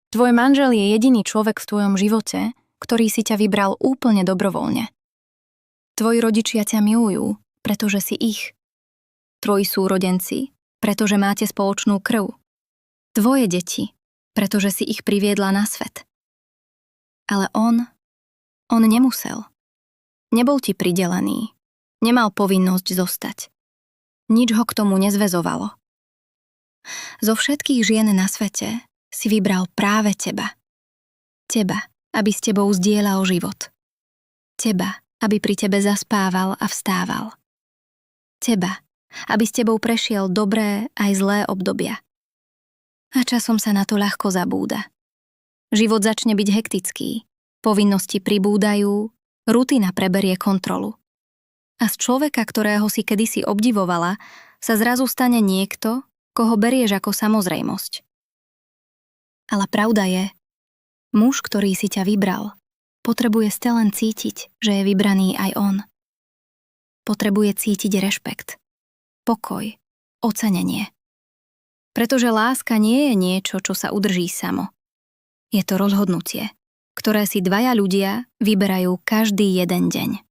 Tvoj manžel je jediný človek v tvojom živote, ktorý si ťa vybral úplne dobrovoľne. Tvoji rodičia ťa milujú, pretože si ich. Tvoji súrodenci, pretože máte spoločnú krv. Tvoje deti, pretože si ich priviedla na svet. Ale on nemusel. Nebol ti pridelený. Nemal povinnosť zostať. Nič ho k tomu nezväzovalo. Zo všetkých žien na svete si vybral práve teba. Teba, aby s tebou zdieľal život. Teba, aby pri tebe zaspával a vstával. Teba, aby s tebou prešiel dobré aj zlé obdobia. A časom sa na to ľahko zabúda. Život začne byť hektický, povinnosti pribúdajú, rutina preberie kontrolu. A z človeka, ktorého si kedysi obdivovala, sa zrazu stane niekto, koho berieš ako samozrejmosť. Ale pravda je, muž, ktorý si ťa vybral, potrebuje ste len cítiť, že je vybraný aj on. Potrebuje cítiť rešpekt, pokoj, ocenenie. Pretože láska nie je niečo, čo sa udrží samo. Je to rozhodnutie, ktoré si dvaja ľudia vyberajú každý jeden deň.